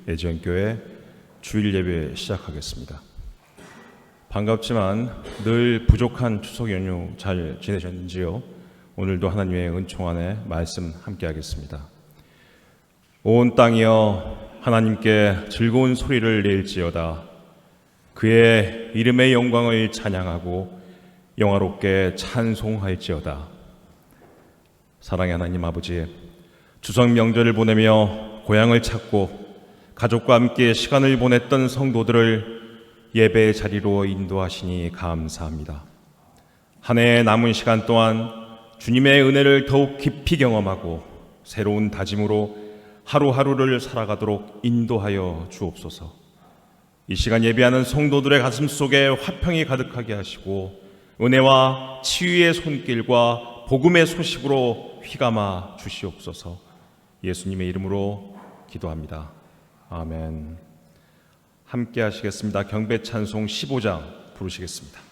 애지연교회 주일 예배 시작하겠습니다. 반갑지만 늘 부족한 추석 연휴 잘 지내셨는지요? 오늘도 하나님의 은총 안에 말씀 함께 하겠습니다. 온 땅이여 하나님께 즐거운 소리를 낼지어다. 그의 이름의 영광을 찬양하고 영화롭게 찬송할지어다. 사랑의 하나님 아버지, 추석 명절을 보내며 고향을 찾고 가족과 함께 시간을 보냈던 성도들을 예배의 자리로 인도하시니 감사합니다. 한 해의 남은 시간 동안 주님의 은혜를 더욱 깊이 경험하고 새로운 다짐으로 하루하루를 살아가도록 인도하여 주옵소서. 이 시간 예배하는 성도들의 가슴 속에 화평이 가득하게 하시고 은혜와 치유의 손길과 복음의 소식으로 휘감아 주시옵소서. 예수님의 이름으로 기도합니다. 아멘. 함께 하시겠습니다. 경배 찬송 15장 부르시겠습니다.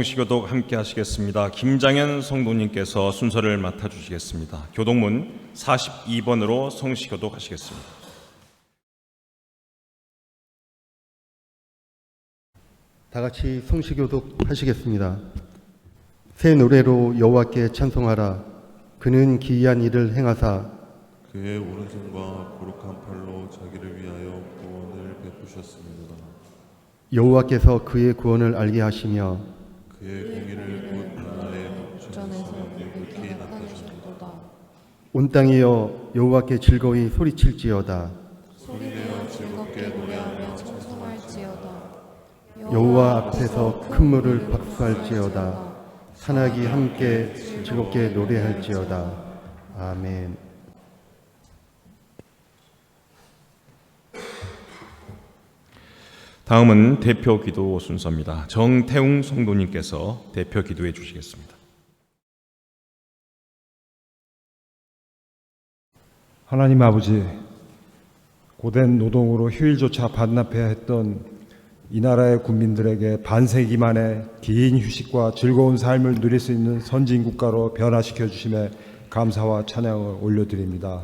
성시교독 함께 하시겠습니다. 김장현 성도님께서 순서를 맡아주시겠습니다. 교독문 42번으로 성시교독 하시겠습니다. 다 같이 성시교독 하시겠습니다. 새 노래로 여호와께 찬송하라. 그는 기이한 일을 행하사 그의 오른손과 거룩한 팔로 자기를 위하여 구원을 베푸셨습니다. 여호와께서 그의 구원을 알게 하시며 그의 공의를 곧 나라의 목전에서 높이 나타내셨도다. 온 땅이여 여호와께 즐거이 소리칠지어다. 소리내어 즐겁게 노래하며 찬송할지어다. 여호와 앞에서 큰 물을 박수할지어다. 산악이 함께 즐겁게 노래할지어다. 아멘. 다음은 대표 기도 순서입니다. 정태웅 성도님께서 대표 기도해 주시겠습니다. 하나님 아버지, 고된 노동으로 휴일조차 반납해야 했던 이 나라의 국민들에게 반세기 만에 긴 휴식과 즐거운 삶을 누릴 수 있는 선진국가로 변화시켜 주심에 감사와 찬양을 올려드립니다.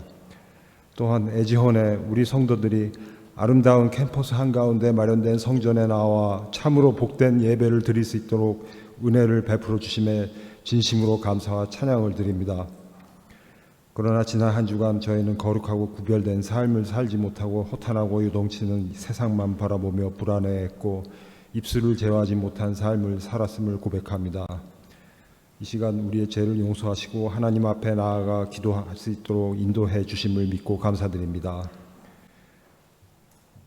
또한 에지헌의 우리 성도들이 아름다운 캠퍼스 한가운데 마련된 성전에 나와 참으로 복된 예배를 드릴 수 있도록 은혜를 베풀어 주심에 진심으로 감사와 찬양을 드립니다. 그러나 지난 한 주간 저희는 거룩하고 구별된 삶을 살지 못하고 허탄하고 요동치는 세상만 바라보며 불안해했고 입술을 제어하지 못한 삶을 살았음을 고백합니다. 이 시간 우리의 죄를 용서하시고 하나님 앞에 나아가 기도할 수 있도록 인도해 주심을 믿고 감사드립니다.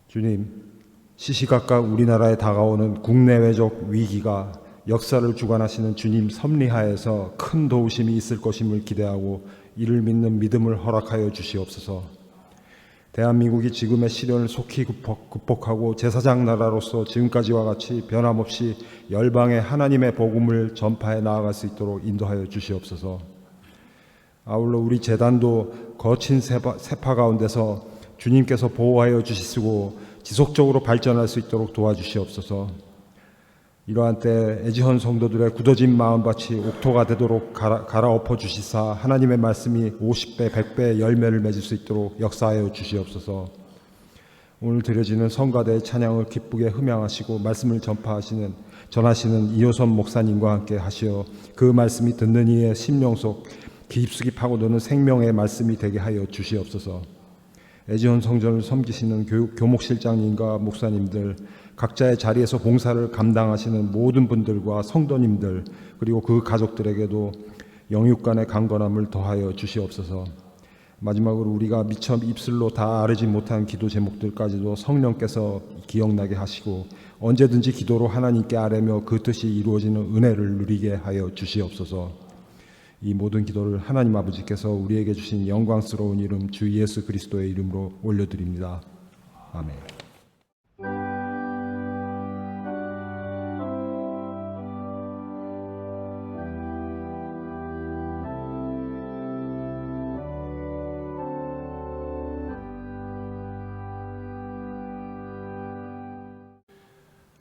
주님, 시시각각 우리나라에 다가오는 국내외적 위기가 역사를 주관하시는 주님 섭리하에서 큰 도우심이 있을 것임을 기대하고 이를 믿는 믿음을 허락하여 주시옵소서. 대한민국이 지금의 시련을 속히 극복하고 제사장 나라로서 지금까지와 같이 변함없이 열방에 하나님의 복음을 전파해 나아갈 수 있도록 인도하여 주시옵소서. 아울러 우리 재단도 거친 세파 가운데서 주님께서 보호하여 주시고 지속적으로 발전할 수 있도록 도와주시옵소서. 이러한 때 에지헌 성도들의 굳어진 마음밭이 옥토가 되도록 갈아엎어 주시사 하나님의 말씀이 50배, 100배의 열매를 맺을 수 있도록 역사하여 주시옵소서. 오늘 드려지는 성가대의 찬양을 기쁘게 흠양하시고 말씀을 전하시는 이효선 목사님과 함께 하시어 그 말씀이 듣는 이의 심령 속 깊숙이 파고드는 생명의 말씀이 되게 하여 주시옵소서. 에지헌 성전을 섬기시는 교목실장님과 목사님들, 각자의 자리에서 봉사를 감당하시는 모든 분들과 성도님들, 그리고 그 가족들에게도 영육간의 강건함을 더하여 주시옵소서. 마지막으로 우리가 미처 입술로 다 아뢰지 못한 기도 제목들까지도 성령께서 기억나게 하시고 언제든지 기도로 하나님께 아뢰며 그 뜻이 이루어지는 은혜를 누리게 하여 주시옵소서. 이 모든 기도를 하나님 아버지께서 우리에게 주신 영광스러운 이름 주 예수 그리스도의 이름으로 올려드립니다. 아멘.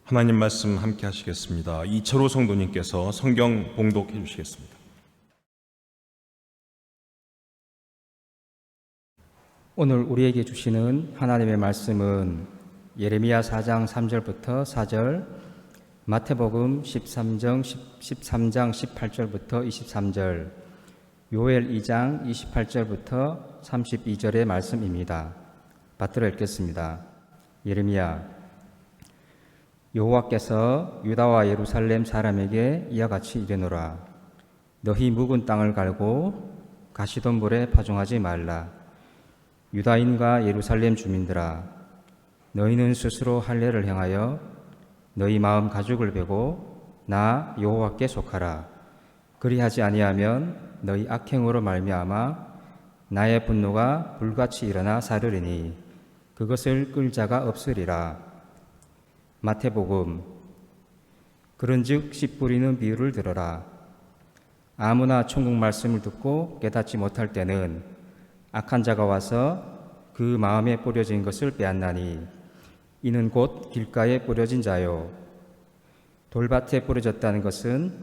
하나님 말씀 함께 하시겠습니다. 이철호 성도님께서 성경 봉독해 주시겠습니다. 오늘 우리에게 주시는 하나님의 말씀은 예레미야 4장 3절부터 4절, 마태복음 13장 18절부터 23절, 요엘 2장 28절부터 32절의 말씀입니다. 받들어 읽겠습니다. 예레미야, 여호와께서 유다와 예루살렘 사람에게 이와 같이 이르노라. 너희 묵은 땅을 갈고 가시던 물에 파종하지 말라. 유다인과 예루살렘 주민들아, 너희는 스스로 할례를 행하여 너희 마음 가죽을 베고 나 여호와께 속하라. 그리하지 아니하면 너희 악행으로 말미암아 나의 분노가 불같이 일어나 사르리니 그것을 끌 자가 없으리라. 마태복음. 그런즉 씨 뿌리는 비유를 들어라. 아무나 천국 말씀을 듣고 깨닫지 못할 때는 악한 자가 와서 그 마음에 뿌려진 것을 빼앗나니 이는 곧 길가에 뿌려진 자요. 돌밭에 뿌려졌다는 것은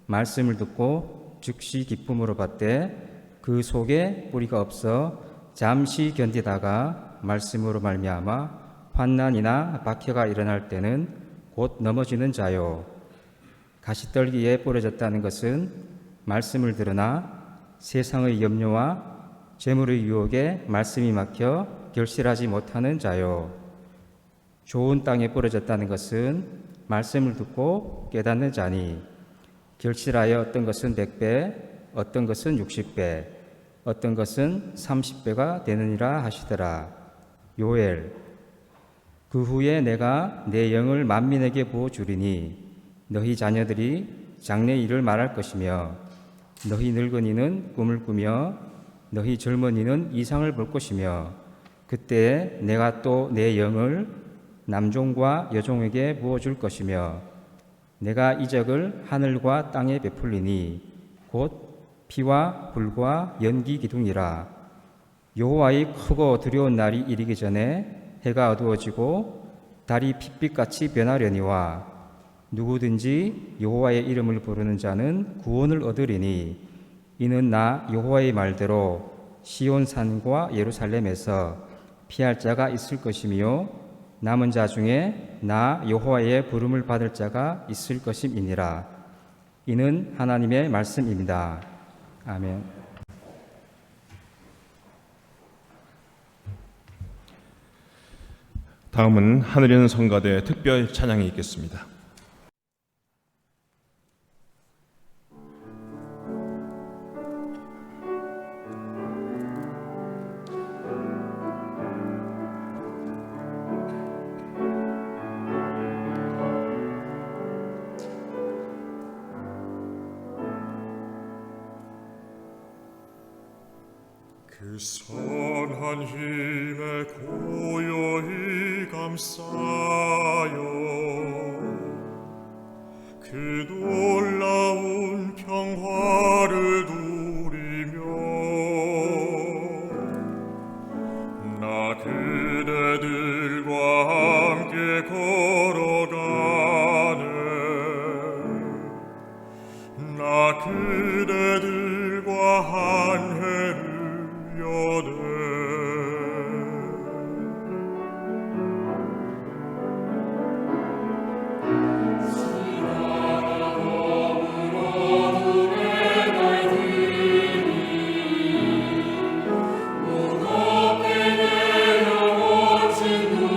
말씀을 듣고 즉시 기쁨으로 받되 그 속에 뿌리가 없어 잠시 견디다가 말씀으로 말미암아 환난이나 박해가 일어날 때는 곧 넘어지는 자요. 가시떨기에 뿌려졌다는 것은 말씀을 들으나 세상의 염려와 재물의 유혹에 말씀이 막혀 결실하지 못하는 자요. 좋은 땅에 뿌려졌다는 것은 말씀을 듣고 깨닫는 자니 결실하여 어떤 것은 100배, 어떤 것은 60배, 어떤 것은 30배가 되느니라 하시더라. 요엘. 그 후에 내가 내 영을 만민에게 부어주리니 너희 자녀들이 장래 일을 말할 것이며 너희 늙은이는 꿈을 꾸며 너희 젊은이는 이상을 볼 것이며 그때 내가 또 내 영을 남종과 여종에게 부어줄 것이며 내가 이적을 하늘과 땅에 베풀리니 곧 피와 불과 연기 기둥이라. 여호와의 크고 두려운 날이 이르기 전에 해가 어두워지고 달이 핏빛같이 변하려니와 누구든지 여호와의 이름을 부르는 자는 구원을 얻으리니 이는 나 여호와의 말대로 시온 산과 예루살렘에서 피할 자가 있을 것이며 남은 자 중에 나 여호와의 부름을 받을 자가 있을 것임이니라. 이는 하나님의 말씀입니다. 아멘. 다음은 하늘에는 성가대 특별 찬양이 있겠습니다. 그 선한 힘에 고요히 감싸여 그 놀라운 평화를 누리며 나 그대들과 함께 걸어가네. 나 그대들과 한 해를 마시고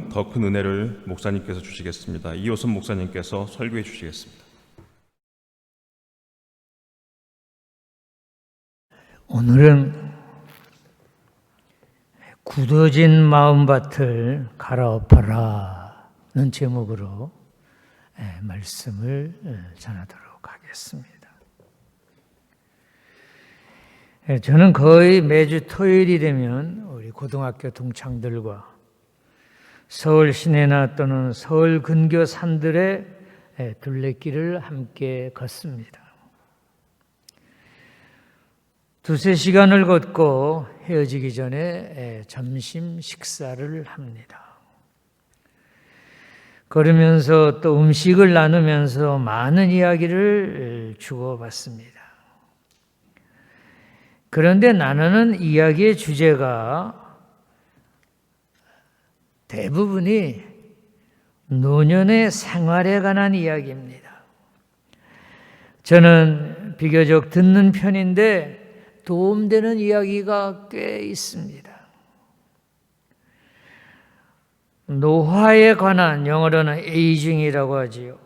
더 큰 은혜를 목사님께서 주시겠습니다. 이호선 목사님께서 설교해 주시겠습니다. 오늘은 굳어진 마음밭을 갈아엎어라는 제목으로 말씀을 전하도록 하겠습니다. 저는 거의 매주 토요일이 되면 우리 고등학교 동창들과 서울 시내나 또는 서울 근교 산들의 둘레길을 함께 걷습니다. 두세 시간을 걷고 헤어지기 전에 점심 식사를 합니다. 걸으면서 또 음식을 나누면서 많은 이야기를 주고받습니다. 그런데 나누는 이야기의 주제가 대부분이 노년의 생활에 관한 이야기입니다. 저는 비교적 듣는 편인데 도움되는 이야기가 꽤 있습니다. 노화에 관한, 영어로는 에이징이라고 하지요.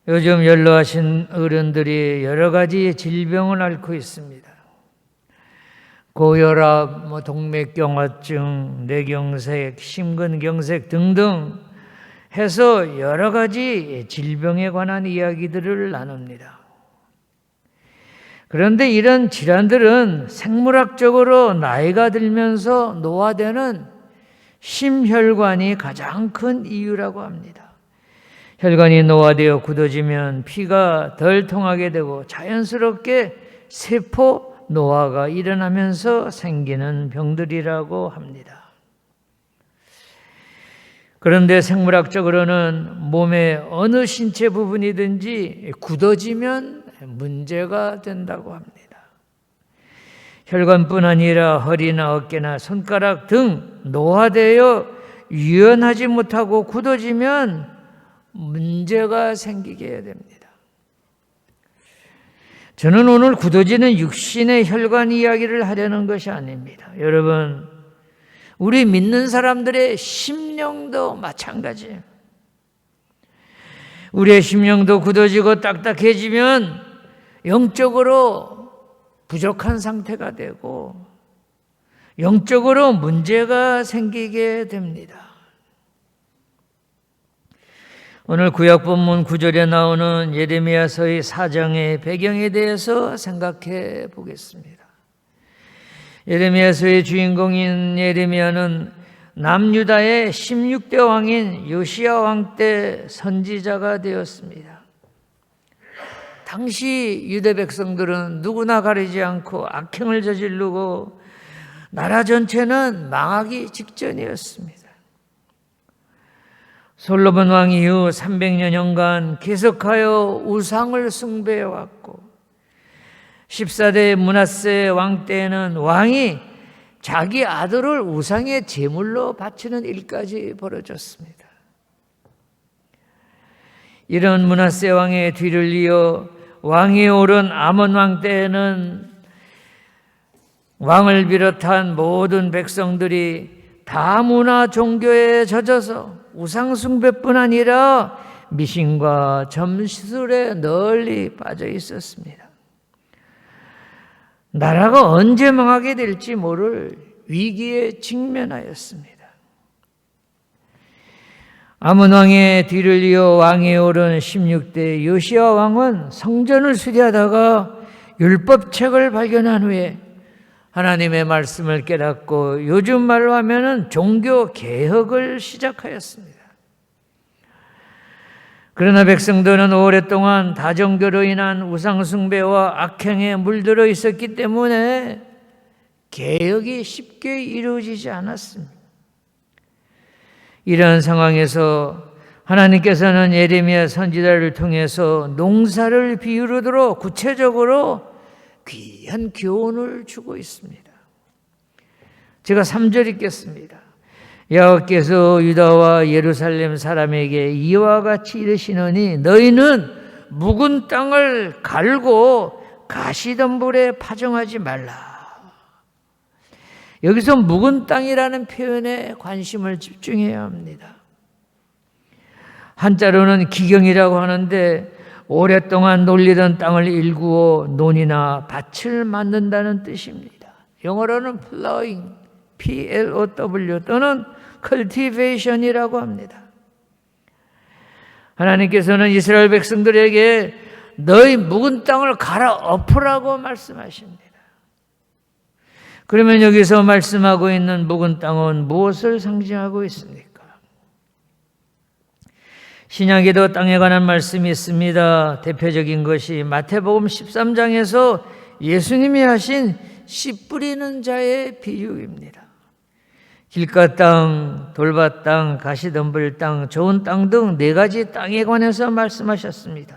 요즘 연로하신 어른들이 여러 가지 질병을 앓고 있습니다. 고혈압, 동맥경화증, 뇌경색, 심근경색 등등 해서 여러 가지 질병에 관한 이야기들을 나눕니다. 그런데 이런 질환들은 생물학적으로 나이가 들면서 노화되는 심혈관이 가장 큰 이유라고 합니다. 혈관이 노화되어 굳어지면 피가 덜 통하게 되고 자연스럽게 세포 노화가 일어나면서 생기는 병들이라고 합니다. 그런데 생물학적으로는 몸의 어느 신체 부분이든지 굳어지면 문제가 된다고 합니다. 혈관뿐 아니라 허리나 어깨나 손가락 등 노화되어 유연하지 못하고 굳어지면 문제가 생기게 됩니다. 저는 오늘 굳어지는 육신의 혈관 이야기를 하려는 것이 아닙니다. 여러분, 우리 믿는 사람들의 심령도 마찬가지예요. 우리의 심령도 굳어지고 딱딱해지면 영적으로 부족한 상태가 되고 영적으로 문제가 생기게 됩니다. 오늘 구약 본문 9절에 나오는 예레미야서의 4장의 배경에 대해서 생각해 보겠습니다. 예레미야서의 주인공인 예레미야는 남유다의 16대 왕인 요시야 왕 때 선지자가 되었습니다. 당시 유대 백성들은 누구나 가리지 않고 악행을 저지르고 나라 전체는 망하기 직전이었습니다. 솔로몬 왕 이후 300년간 계속하여 우상을 숭배해왔고 14대 므낫세 왕 때에는 왕이 자기 아들을 우상의 제물로 바치는 일까지 벌어졌습니다. 이런 므낫세 왕의 뒤를 이어 왕이 오른 아몬 왕 때에는 왕을 비롯한 모든 백성들이 다문화 종교에 젖어서 우상 숭배뿐 아니라 미신과 점술에 널리 빠져 있었습니다. 나라가 언제 망하게 될지 모를 위기에 직면하였습니다. 아몬 왕의 뒤를 이어 왕에 오른 16대 요시야 왕은 성전을 수리하다가 율법책을 발견한 후에 하나님의 말씀을 깨닫고 요즘 말로 하면은 종교 개혁을 시작하였습니다. 그러나 백성들은 오랫동안 다종교로 인한 우상 숭배와 악행에 물들어 있었기 때문에 개혁이 쉽게 이루어지지 않았습니다. 이러한 상황에서 하나님께서는 예레미야 선지자를 통해서 농사를 비유로 구체적으로 귀한 교훈을 주고 있습니다. 제가 3절 읽겠습니다. 여호와께서 유다와 예루살렘 사람에게 이와 같이 이르시노니 너희는 묵은 땅을 갈고 가시덤불에 파종하지 말라. 여기서 묵은 땅이라는 표현에 관심을 집중해야 합니다. 한자로는 기경이라고 하는데 오랫동안 놀리던 땅을 일구어 논이나 밭을 만든다는 뜻입니다. 영어로는 plowing, P-L-O-W 또는 cultivation이라고 합니다. 하나님께서는 이스라엘 백성들에게 너희 묵은 땅을 갈아엎으라고 말씀하십니다. 그러면 여기서 말씀하고 있는 묵은 땅은 무엇을 상징하고 있습니까? 신약에도 땅에 관한 말씀이 있습니다. 대표적인 것이 마태복음 13장에서 예수님이 하신 씨 뿌리는 자의 비유입니다. 길가 땅, 돌밭 땅, 가시덤불 땅, 좋은 땅 등 4가지 땅에 관해서 말씀하셨습니다.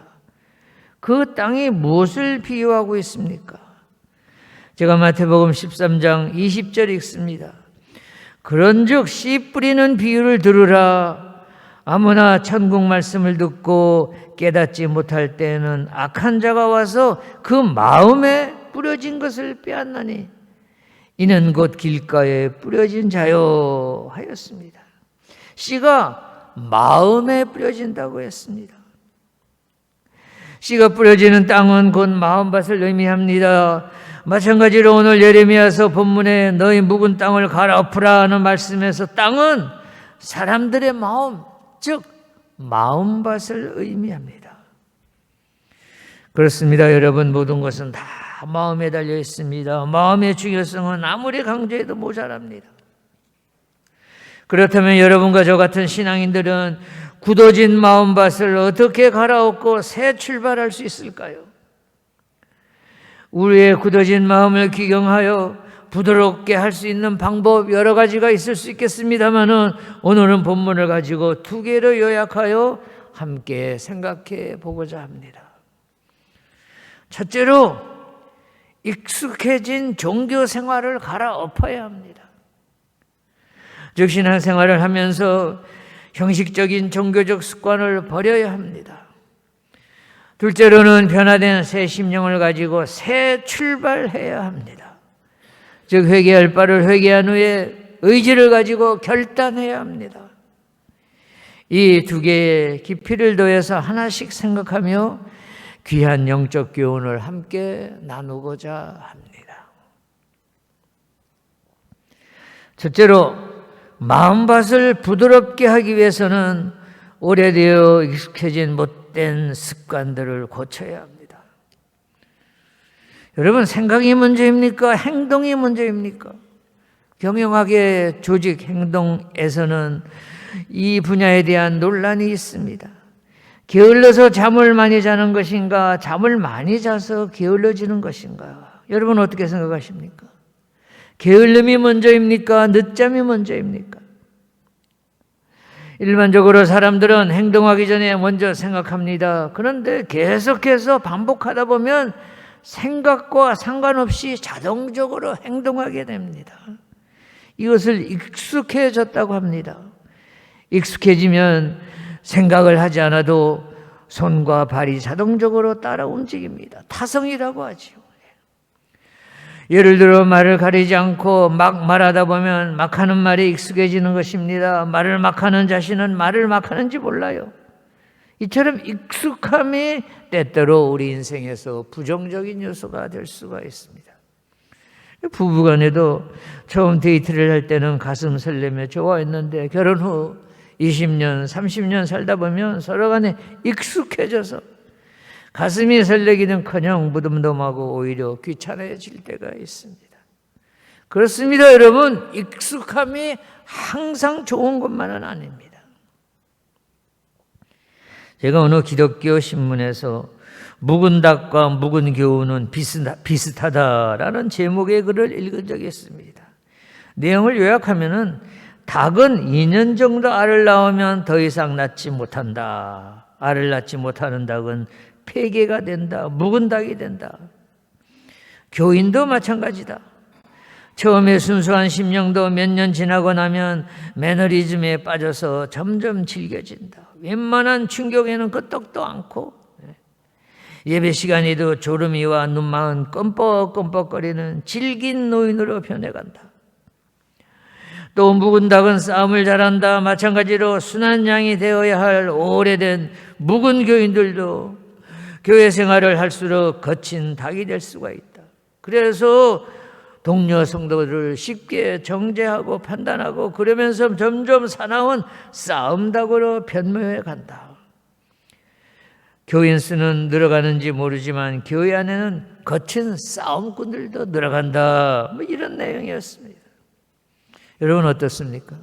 그 땅이 무엇을 비유하고 있습니까? 제가 마태복음 13장 20절 읽습니다. 그런즉 씨 뿌리는 비유를 들으라. 아무나 천국 말씀을 듣고 깨닫지 못할 때에는 악한 자가 와서 그 마음에 뿌려진 것을 빼앗나니 이는 곧 길가에 뿌려진 자요 하였습니다. 씨가 마음에 뿌려진다고 했습니다. 씨가 뿌려지는 땅은 곧 마음밭을 의미합니다. 마찬가지로 오늘 예레미야서 본문에 너희 묵은 땅을 갈아엎으라 하는 말씀에서 땅은 사람들의 마음, 즉 마음밭을 의미합니다. 그렇습니다. 여러분, 모든 것은 다 마음에 달려 있습니다. 마음의 중요성은 아무리 강조해도 모자랍니다. 그렇다면 여러분과 저 같은 신앙인들은 굳어진 마음밭을 어떻게 갈아엎고 새 출발할 수 있을까요? 우리의 굳어진 마음을 기경하여 부드럽게 할 수 있는 방법 여러 가지가 있을 수 있겠습니다만은 오늘은 본문을 가지고 2개로 요약하여 함께 생각해 보고자 합니다. 첫째로 익숙해진 종교 생활을 갈아엎어야 합니다. 즉 신앙생활을 하면서 형식적인 종교적 습관을 버려야 합니다. 둘째로는 변화된 새 심령을 가지고 새 출발해야 합니다. 즉 회개할 바를 회개한 후에 의지를 가지고 결단해야 합니다. 이 2개의 깊이를 더해서 하나씩 생각하며 귀한 영적 교훈을 함께 나누고자 합니다. 첫째로 마음밭을 부드럽게 하기 위해서는 오래되어 익숙해진 못된 습관들을 고쳐야 합니다. 여러분, 생각이 문제입니까? 행동이 문제입니까? 경영학의 조직 행동에서는 이 분야에 대한 논란이 있습니다. 게을러서 잠을 많이 자는 것인가, 잠을 많이 자서 게을러지는 것인가? 여러분 어떻게 생각하십니까? 게을름이 먼저입니까? 늦잠이 먼저입니까? 일반적으로 사람들은 행동하기 전에 먼저 생각합니다. 그런데 계속해서 반복하다 보면 생각과 상관없이 자동적으로 행동하게 됩니다. 이것을 익숙해졌다고 합니다. 익숙해지면 생각을 하지 않아도 손과 발이 자동적으로 따라 움직입니다. 타성이라고 하죠. 예를 들어 말을 가리지 않고 막 말하다 보면 막 하는 말이 익숙해지는 것입니다. 말을 막 하는 자신은 말을 막 하는지 몰라요. 이처럼 익숙함이 때때로 우리 인생에서 부정적인 요소가 될 수가 있습니다. 부부간에도 처음 데이트를 할 때는 가슴 설레며 좋아했는데 결혼 후 20년, 30년 살다 보면 서로 간에 익숙해져서 가슴이 설레기는커녕 무덤덤하고 오히려 귀찮아질 때가 있습니다. 그렇습니다, 여러분. 익숙함이 항상 좋은 것만은 아닙니다. 제가 어느 기독교 신문에서 묵은 닭과 묵은 교훈은 비슷하다라는 제목의 글을 읽은 적이 있습니다. 내용을 요약하면은 닭은 2년 정도 알을 낳으면 더 이상 낳지 못한다. 알을 낳지 못하는 닭은 폐계가 된다. 묵은 닭이 된다. 교인도 마찬가지다. 처음에 순수한 심령도 몇 년 지나고 나면 매너리즘에 빠져서 점점 질겨진다. 웬만한 충격에는 끄떡도 않고 예배 시간에도 졸음이와 눈망은 껌뻑껌뻑거리는 질긴 노인으로 변해간다. 또 묵은 닭은 싸움을 잘한다. 마찬가지로 순한 양이 되어야 할 오래된 묵은 교인들도 교회 생활을 할수록 거친 닭이 될 수가 있다. 그래서 동료 성도들을 쉽게 정죄하고 판단하고 그러면서 점점 사나운 싸움닭으로 변모해 간다. 교인 수는 늘어가는지 모르지만 교회 안에는 거친 싸움꾼들도 늘어간다. 뭐 이런 내용이었습니다. 여러분 어떻습니까?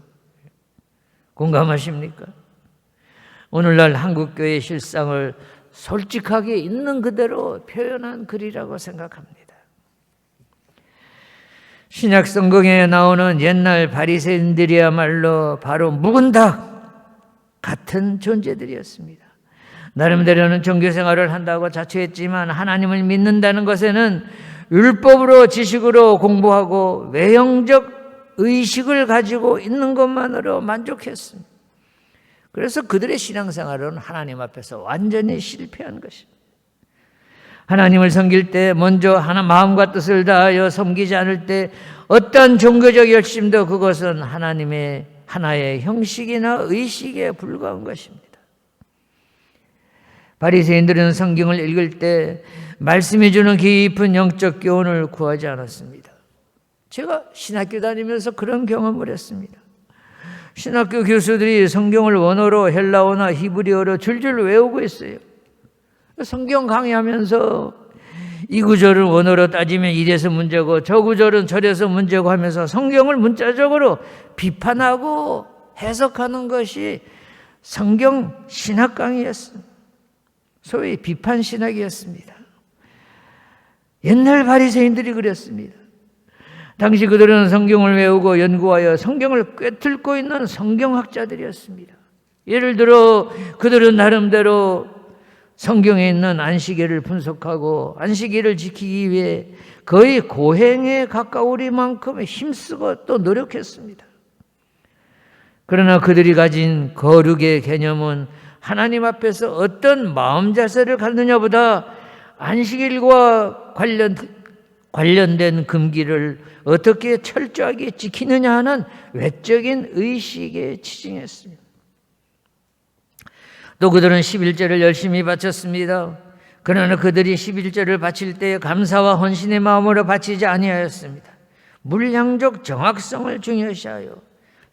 공감하십니까? 오늘날 한국교회의 실상을 솔직하게 있는 그대로 표현한 글이라고 생각합니다. 신약 성경에 나오는 옛날 바리새인들이야말로 바로 묵은 닭 같은 존재들이었습니다. 나름대로는 종교 생활을 한다고 자처했지만 하나님을 믿는다는 것에는 율법으로 지식으로 공부하고 외형적 의식을 가지고 있는 것만으로 만족했습니다. 그래서 그들의 신앙생활은 하나님 앞에서 완전히 실패한 것입니다. 하나님을 섬길 때 먼저 하나 마음과 뜻을 다하여 섬기지 않을 때 어떠한 종교적 열심도 그것은 하나님의 하나의 형식이나 의식에 불과한 것입니다. 바리새인들은 성경을 읽을 때 말씀이 주는 깊은 영적 교훈을 구하지 않았습니다. 제가 신학교 다니면서 그런 경험을 했습니다. 신학교 교수들이 성경을 원어로 헬라어나 히브리어로 줄줄 외우고 있어요. 성경 강의하면서 이 구절은 원어로 따지면 이래서 문제고 저 구절은 저래서 문제고 하면서 성경을 문자적으로 비판하고 해석하는 것이 성경 신학 강의였습니다. 소위 비판 신학이었습니다. 옛날 바리새인들이 그랬습니다. 당시 그들은 성경을 외우고 연구하여 성경을 꿰뚫고 있는 성경학자들이었습니다. 예를 들어 그들은 나름대로 성경에 있는 안식일을 분석하고 안식일을 지키기 위해 거의 고행에 가까우리만큼 힘쓰고 또 노력했습니다. 그러나 그들이 가진 거룩의 개념은 하나님 앞에서 어떤 마음 자세를 갖느냐보다 안식일과 관련된 금기를 어떻게 철저하게 지키느냐 하는 외적인 의식에 치중했습니다. 또 그들은 11절을 열심히 바쳤습니다. 그러나 그들이 11절을 바칠 때 감사와 헌신의 마음으로 바치지 아니하였습니다. 물량적 정확성을 중요시하여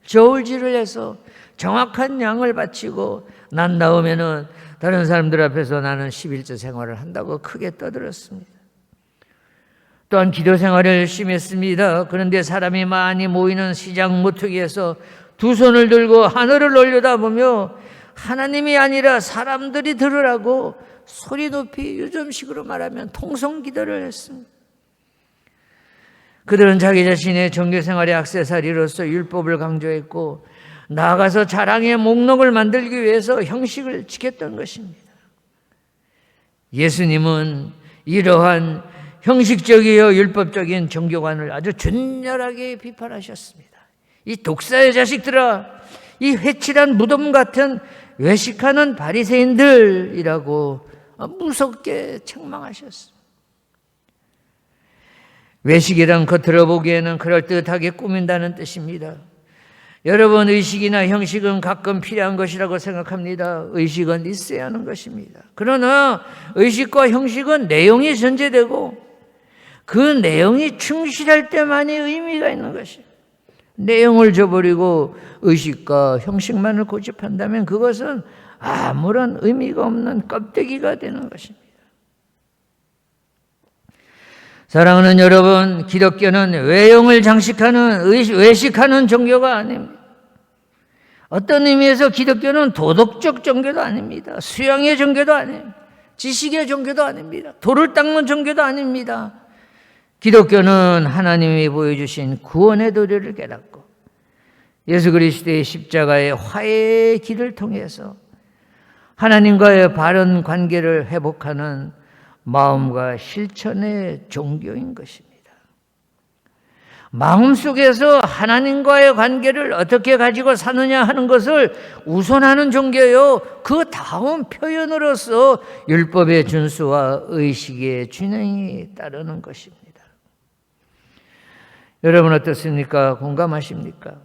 저울질을 해서 정확한 양을 바치고 난 다음에는 다른 사람들 앞에서 나는 11절 생활을 한다고 크게 떠들었습니다. 또한 기도 생활을 열심히 했습니다. 그런데 사람이 많이 모이는 시장 모퉁이에서 두 손을 들고 하늘을 올려다보며 하나님이 아니라 사람들이 들으라고 소리 높이 요즘식으로 말하면 통성기도를 했습니다. 그들은 자기 자신의 종교생활의 액세서리로서 율법을 강조했고 나아가서 자랑의 목록을 만들기 위해서 형식을 지켰던 것입니다. 예수님은 이러한 형식적이요 율법적인 종교관을 아주 준열하게 비판하셨습니다. 이 독사의 자식들아, 이 회칠한 무덤 같은 외식하는 바리새인들이라고 무섭게 책망하셨습니다. 외식이란 겉으로 보기에는 그럴듯하게 꾸민다는 뜻입니다. 여러분, 의식이나 형식은 가끔 필요한 것이라고 생각합니다. 의식은 있어야 하는 것입니다. 그러나 의식과 형식은 내용이 전제되고 그 내용이 충실할 때만이 의미가 있는 것입니다. 내용을 저버리고 의식과 형식만을 고집한다면 그것은 아무런 의미가 없는 껍데기가 되는 것입니다. 사랑하는 여러분, 기독교는 외형을 장식하는 외식하는 종교가 아닙니다. 어떤 의미에서 기독교는 도덕적 종교도 아닙니다. 수양의 종교도 아닙니다. 지식의 종교도 아닙니다. 돌을 닦는 종교도 아닙니다. 기독교는 하나님이 보여주신 구원의 도리를 깨닫고 예수 그리스도의 십자가의 화해의 길을 통해서 하나님과의 바른 관계를 회복하는 마음과 실천의 종교인 것입니다. 마음속에서 하나님과의 관계를 어떻게 가지고 사느냐 하는 것을 우선하는 종교요. 그 다음 표현으로서 율법의 준수와 의식의 균형이 따르는 것입니다. 여러분 어떻습니까? 공감하십니까?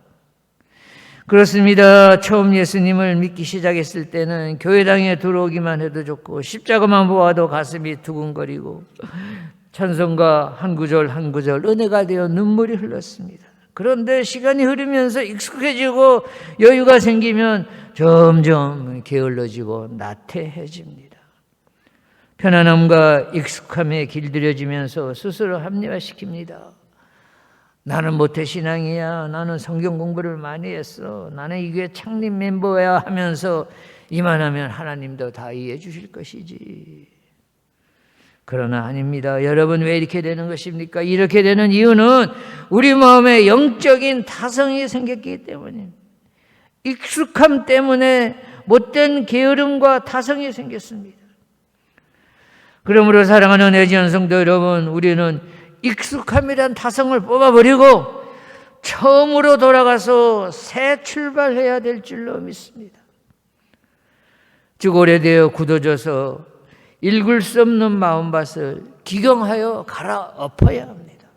그렇습니다. 처음 예수님을 믿기 시작했을 때는 교회당에 들어오기만 해도 좋고 십자가만 보아도 가슴이 두근거리고 찬송가 한 구절 한 구절 은혜가 되어 눈물이 흘렀습니다. 그런데 시간이 흐르면서 익숙해지고 여유가 생기면 점점 게을러지고 나태해집니다. 편안함과 익숙함에 길들여지면서 스스로 합리화시킵니다. 나는 모태신앙이야. 나는 성경 공부를 많이 했어. 나는 이 교회 창립 멤버야 하면서 이만하면 하나님도 다 이해해 주실 것이지. 그러나 아닙니다. 여러분, 왜 이렇게 되는 것입니까? 이렇게 되는 이유는 우리 마음에 영적인 타성이 생겼기 때문입니다. 익숙함 때문에 못된 게으름과 타성이 생겼습니다. 그러므로 사랑하는 애지연 성도 여러분, 우리는 익숙함이란 타성을 뽑아버리고 처음으로 돌아가서 새 출발해야 될 줄로 믿습니다. 즉 오래되어 굳어져서 읽을 수 없는 마음밭을 기경하여 갈아엎어야 합니다.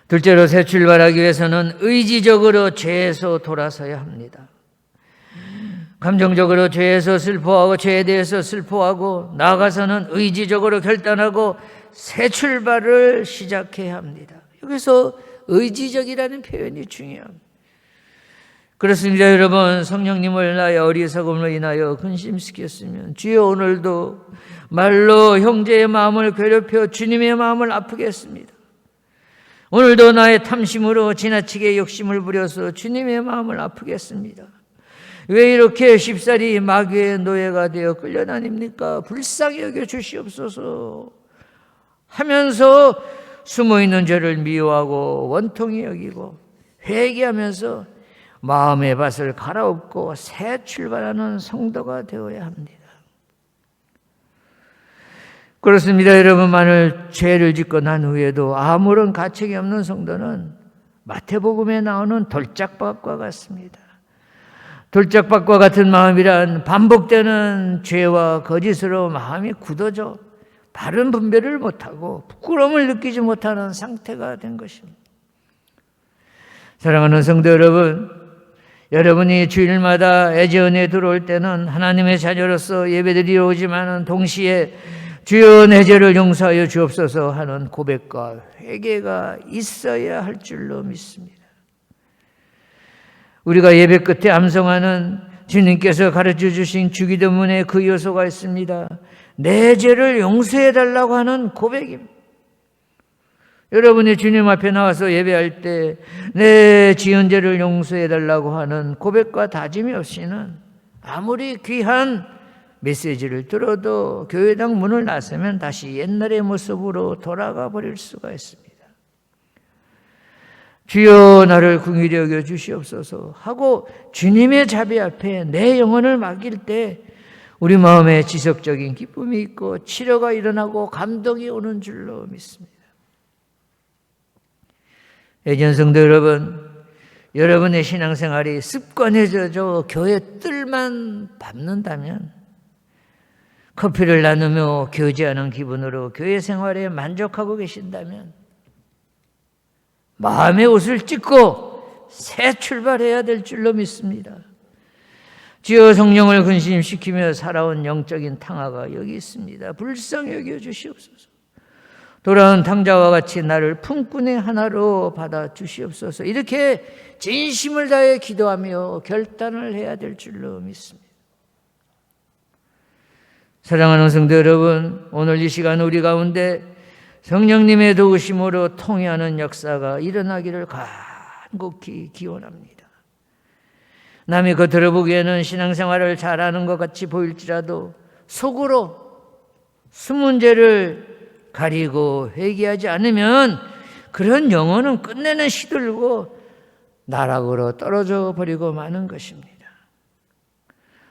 둘째로 새 출발하기 위해서는 의지적으로 죄에서 돌아서야 합니다. 감정적으로 죄에서 슬퍼하고 죄에 대해서 슬퍼하고 나아가서는 의지적으로 결단하고 새 출발을 시작해야 합니다. 여기서 의지적이라는 표현이 중요합니다. 그렇습니다. 여러분, 성령님을 나의 어리석음으로 인하여 근심시켰으면 주여 오늘도 말로 형제의 마음을 괴롭혀 주님의 마음을 아프게 했습니다. 오늘도 나의 탐심으로 지나치게 욕심을 부려서 주님의 마음을 아프게 했습니다. 왜 이렇게 쉽사리 마귀의 노예가 되어 끌려다닙니까? 불쌍히 여겨 주시옵소서 하면서 숨어있는 죄를 미워하고 원통히 여기고 회개하면서 마음의 밭을 갈아엎고 새 출발하는 성도가 되어야 합니다. 그렇습니다. 여러분, 만일 죄를 짓고 난 후에도 아무런 가책이 없는 성도는 마태복음에 나오는 돌짝밭과 같습니다. 돌짝밭과 같은 마음이란 반복되는 죄와 거짓으로 마음이 굳어져 바른 분별을 못하고 부끄러움을 느끼지 못하는 상태가 된 것입니다. 사랑하는 성도 여러분, 여러분이 주일마다 애지은에 들어올 때는 하나님의 자녀로서 예배드리러 오지만은 동시에 주여 내 죄를 용서하여 주옵소서 하는 고백과 회개가 있어야 할 줄로 믿습니다. 우리가 예배 끝에 암송하는 주님께서 가르쳐 주신 주기도문에 그 요소가 있습니다. 내 죄를 용서해 달라고 하는 고백입니다. 여러분이 주님 앞에 나와서 예배할 때 내 지은 죄를 용서해 달라고 하는 고백과 다짐이 없이는 아무리 귀한 메시지를 들어도 교회당 문을 나서면 다시 옛날의 모습으로 돌아가 버릴 수가 있습니다. 주여 나를 긍휼히 여겨 주시옵소서 하고 주님의 자비 앞에 내 영혼을 맡길 때 우리 마음에 지속적인 기쁨이 있고 치료가 일어나고 감동이 오는 줄로 믿습니다. 애지연 성도 여러분, 여러분의 신앙생활이 습관해져 교회 뜰만 밟는다면 커피를 나누며 교제하는 기분으로 교회 생활에 만족하고 계신다면 마음의 옷을 찢고 새 출발해야 될 줄로 믿습니다. 주여 성령을 근심시키며 살아온 영적인 탕화가 여기 있습니다. 불쌍히 여겨 주시옵소서. 돌아온 탕자와 같이 나를 품꾼의 하나로 받아 주시옵소서. 이렇게 진심을 다해 기도하며 결단을 해야 될 줄로 믿습니다. 사랑하는 성도 여러분, 오늘 이 시간 우리 가운데 성령님의 도우심으로 통회하는 역사가 일어나기를 간곡히 기원합니다. 남이 겉으로 보기에는 신앙생활을 잘하는 것 같이 보일지라도 속으로 숨은 죄를 가리고 회개하지 않으면 그런 영혼은 끝내는 시들고 나락으로 떨어져 버리고 마는 것입니다.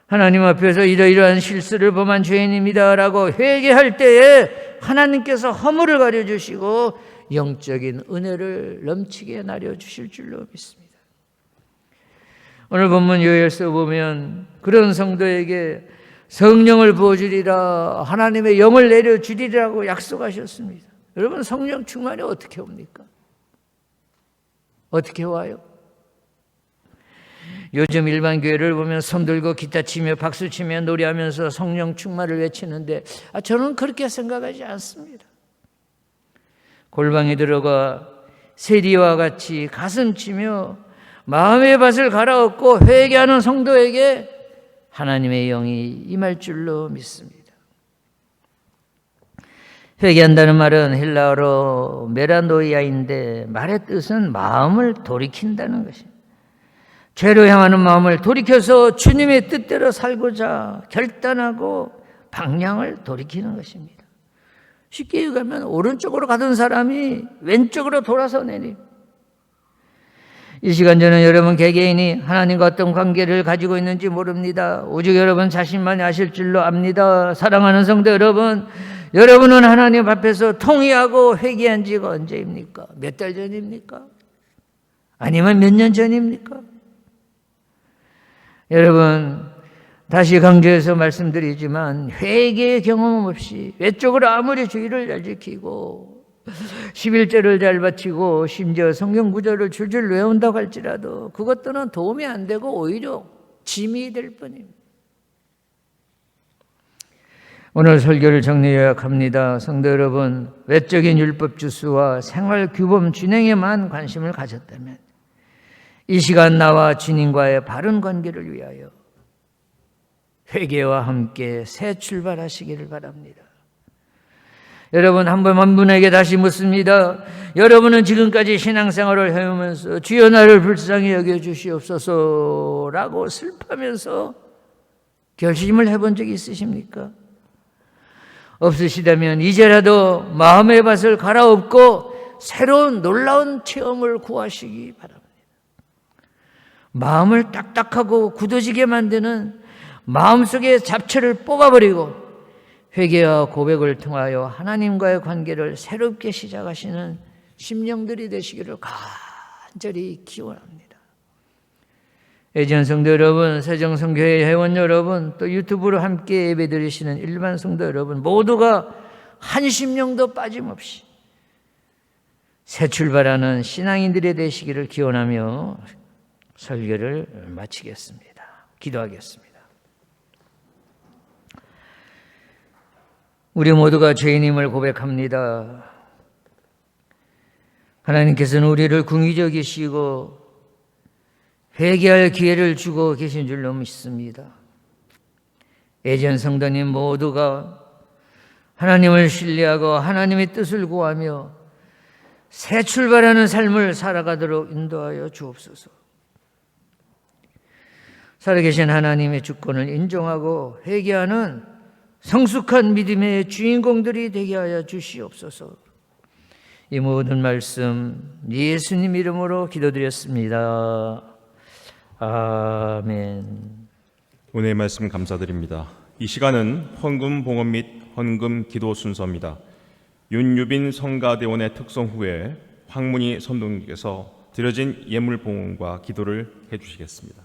하나님 앞에서 이러이러한 실수를 범한 죄인입니다라고 회개할 때에 하나님께서 허물을 가려주시고 영적인 은혜를 넘치게 나려주실 줄로 믿습니다. 오늘 본문 요엘서 보면 그런 성도에게 성령을 부어주리라, 하나님의 영을 내려주리라고 약속하셨습니다. 여러분, 성령 충만이 어떻게 옵니까? 어떻게 와요? 요즘 일반 교회를 보면 손 들고 기타 치며 박수 치며 노래하면서 성령 충만을 외치는데 저는 그렇게 생각하지 않습니다. 골방에 들어가 세리와 같이 가슴 치며 마음의 밭을 갈아엎고 회개하는 성도에게 하나님의 영이 임할 줄로 믿습니다. 회개한다는 말은 헬라어로 메라노이아인데 말의 뜻은 마음을 돌이킨다는 것입니다. 죄로 향하는 마음을 돌이켜서 주님의 뜻대로 살고자 결단하고 방향을 돌이키는 것입니다. 쉽게 얘기하면 오른쪽으로 가던 사람이 왼쪽으로 돌아서 내리. 이 시간 저는 여러분 개개인이 하나님과 어떤 관계를 가지고 있는지 모릅니다. 오직 여러분 자신만이 아실 줄로 압니다. 사랑하는 성도 여러분, 여러분은 하나님 앞에서 통회하고 회개한 지가 언제입니까? 몇 달 전입니까? 아니면 몇 년 전입니까? 여러분, 다시 강조해서 말씀드리지만 회개의 경험 없이 외적으로 아무리 주의를 잘 지키고 11절을 잘 바치고 심지어 성경 구절을 줄줄 외운다고 할지라도 그것들은 도움이 안 되고 오히려 짐이 될 뿐입니다. 오늘 설교를 정리 요약합니다. 성도 여러분, 외적인 율법 주수와 생활 규범 준행에만 관심을 가졌다면 이 시간 나와 주님과의 바른 관계를 위하여 회개와 함께 새 출발하시기를 바랍니다. 여러분, 한 분에게 다시 묻습니다. 여러분은 지금까지 신앙생활을 해오면서 주여 나를 불쌍히 여겨주시옵소서 라고 슬퍼하면서 결심을 해본 적이 있으십니까? 없으시다면 이제라도 마음의 밭을 갈아엎고 새로운 놀라운 체험을 구하시기 바랍니다. 마음을 딱딱하고 굳어지게 만드는 마음속의 잡초를 뽑아버리고 회개와 고백을 통하여 하나님과의 관계를 새롭게 시작하시는 심령들이 되시기를 간절히 기원합니다. 애지한 성도 여러분, 세정성교회 회원 여러분, 또 유튜브로 함께 예배드리시는 일반 성도 여러분 모두가 한 심령도 빠짐없이 새 출발하는 신앙인들이 되시기를 기원하며 설교를 마치겠습니다. 기도하겠습니다. 우리 모두가 죄인임을 고백합니다. 하나님께서는 우리를 궁히 여기시고 회개할 기회를 주고 계신 줄로 믿습니다. 애전 성도님 모두가 하나님을 신뢰하고 하나님의 뜻을 구하며 새 출발하는 삶을 살아가도록 인도하여 주옵소서. 살아계신 하나님의 주권을 인정하고 회개하는 성숙한 믿음의 주인공들이 되게 하여 주시옵소서. 이 모든 말씀 예수님 이름으로 기도드렸습니다. 아멘. 오늘의 말씀 감사드립니다. 이 시간은 헌금 봉헌 및 헌금 기도 순서입니다. 윤유빈 성가대원의 특송 후에 황문희 선동님께서 드려진 예물 봉헌과 기도를 해주시겠습니다.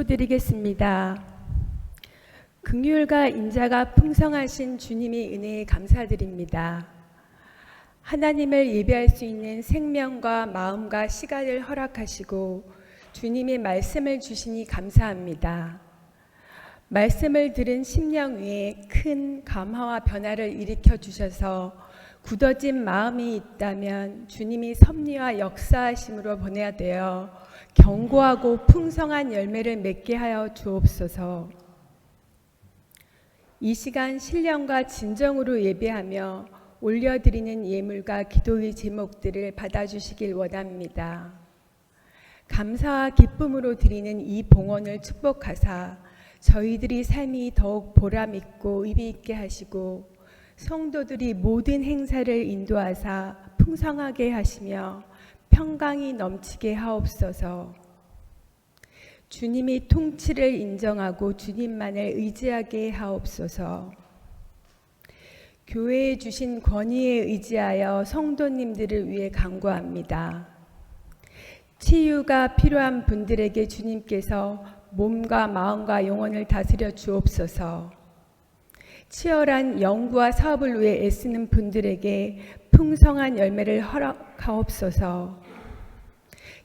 기도드리겠습니다. 긍휼과 인자가 풍성하신 주님의 은혜에 감사드립니다. 하나님을 예배할 수 있는 생명과 마음과 시간을 허락하시고 주님의 말씀을 주시니 감사합니다. 말씀을 들은 심령 위에 큰 감화와 변화를 일으켜 주셔서 굳어진 마음이 있다면 주님이 섭리와 역사하심으로 보내되어 견고하고 풍성한 열매를 맺게 하여 주옵소서. 이 시간 신령과 진정으로 예배하며 올려드리는 예물과 기도의 제목들을 받아주시길 원합니다. 감사와 기쁨으로 드리는 이 봉헌을 축복하사 저희들이 삶이 더욱 보람있고 의미있게 하시고 성도들이 모든 행사를 인도하사 풍성하게 하시며 평강이 넘치게 하옵소서. 주님이 통치를 인정하고 주님만을 의지하게 하옵소서. 교회에 주신 권위에 의지하여 성도님들을 위해 간구합니다. 치유가 필요한 분들에게 주님께서 몸과 마음과 영혼을 다스려 주옵소서. 치열한 연구와 사업을 위해 애쓰는 분들에게 풍성한 열매를 허락하옵소서.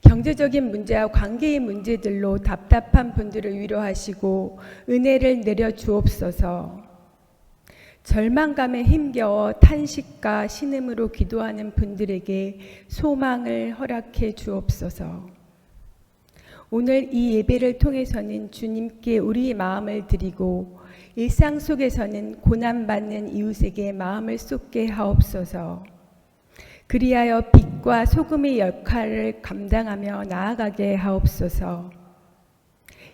경제적인 문제와 관계의 문제들로 답답한 분들을 위로하시고 은혜를 내려 주옵소서. 절망감에 힘겨워 탄식과 신음으로 기도하는 분들에게 소망을 허락해 주옵소서. 오늘 이 예배를 통해서는 주님께 우리의 마음을 드리고 일상 속에서는 고난받는 이웃에게 마음을 쏟게 하옵소서. 그리하여 빛과 소금의 역할을 감당하며 나아가게 하옵소서.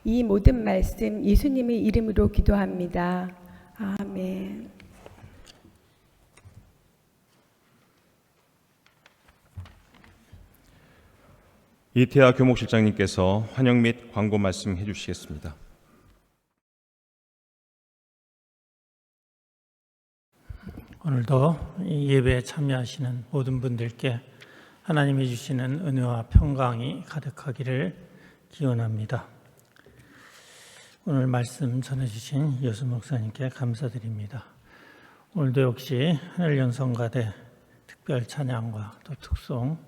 이 모든 말씀 예수님의 이름으로 기도합니다. 아멘. 이태하 교목실장님께서 환영 및 광고 말씀 해주시겠습니다. 오늘도 이 예배에 참여하시는 모든 분들께 하나님이 주시는 은혜와 평강이 가득하기를 기원합니다. 오늘 말씀 전해주신 여수 목사님께 감사드립니다. 오늘도 역시 하늘연성가대 특별 찬양과 또 특송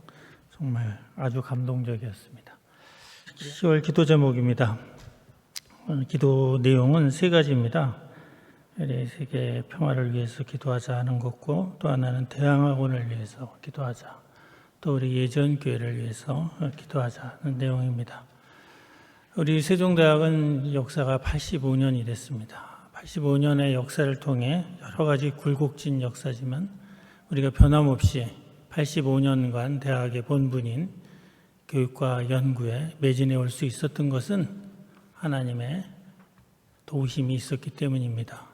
정말 아주 감동적이었습니다. 10월 기도 제목입니다. 기도 내용은 세 가지입니다. 세계 평화를 위해서 기도하자 하는 것고, 또 하나는 대항학원을 위해서 기도하자, 또 우리 예전교회를 위해서 기도하자는 내용입니다. 우리 세종대학은 역사가 85년이 됐습니다. 85년의 역사를 통해 여러 가지 굴곡진 역사지만 우리가 변함없이 85년간 대학의 본분인 교육과 연구에 매진해 올 수 있었던 것은 하나님의 도우심이 있었기 때문입니다.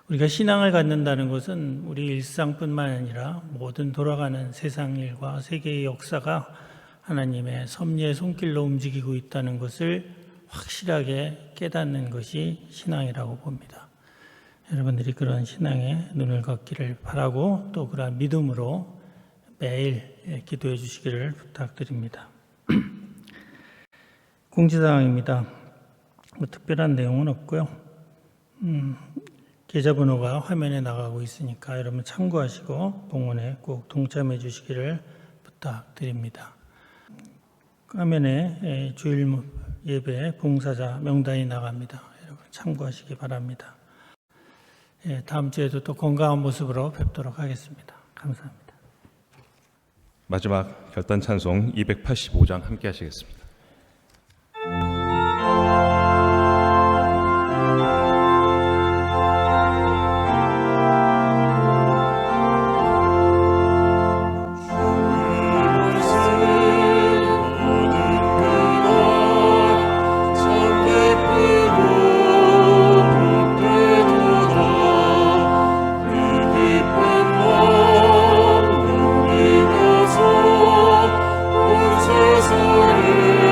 우리가 신앙을 갖는다는 것은 우리 일상뿐만 아니라 모든 돌아가는 세상 일과 세계의 역사가 하나님의 섭리의 손길로 움직이고 있다는 것을 확실하게 깨닫는 것이 신앙이라고 봅니다. 여러분들이 그런 신앙에 눈을 갖기를 바라고 또 그런 믿음으로 매일 기도해 주시기를 부탁드립니다. 공지사항입니다. 특별한 내용은 없고요. 계좌번호가 화면에 나가고 있으니까 여러분 참고하시고 봉헌에 꼭 동참해 주시기를 부탁드립니다. 화면에 주일 예배 봉사자 명단이 나갑니다. 여러분 참고하시기 바랍니다. 다음 주에도 또 건강한 모습으로 뵙도록 하겠습니다. 감사합니다. 마지막 결단 찬송 285장 함께 하시겠습니다. 세상에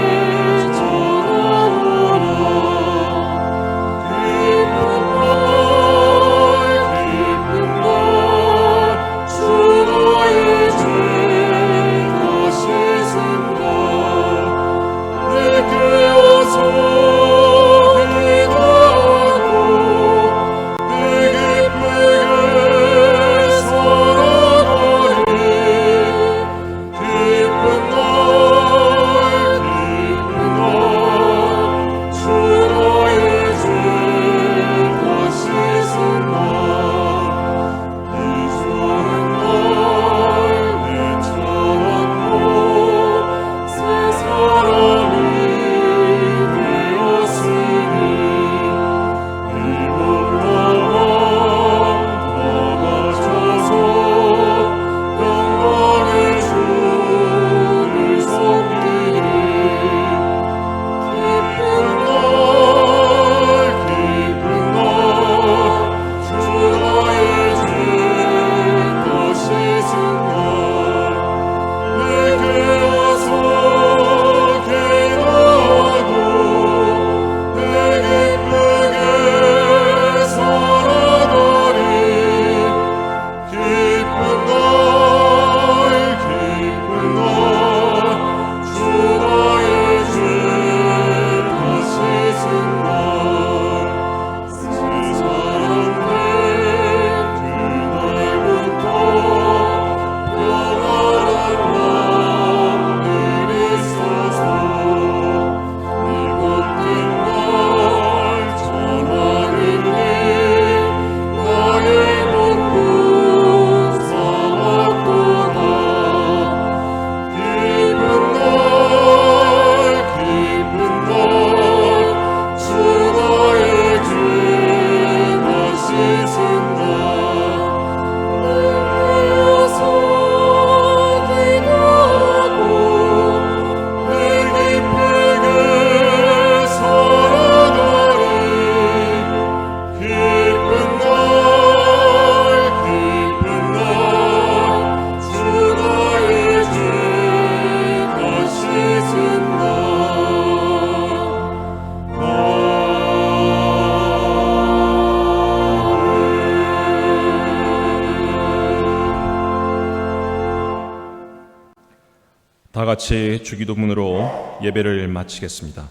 같이 주기도문으로 예배를 마치겠습니다.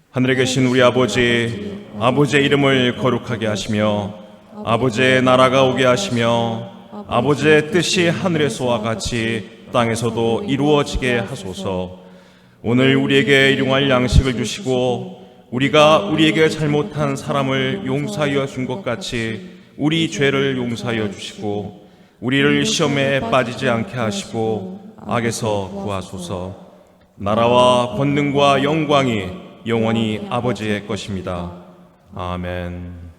하늘에 계신 우리 아버지, 아버지의 이름을 거룩하게 하시며 아버지의 나라가 오게 하시며 아버지의 뜻이 하늘에서와 같이 땅에서도 이루어지게 하소서. 오늘 우리에게 일용할 양식을 주시고 우리가 우리에게 잘못한 사람을 용서하여 준 것 같이 우리 죄를 용서하여 주시고 우리를 시험에 빠지지 않게 하시고 악에서 구하소서. 나라와 권능과 영광이 영원히 아버지의 것입니다. 아멘.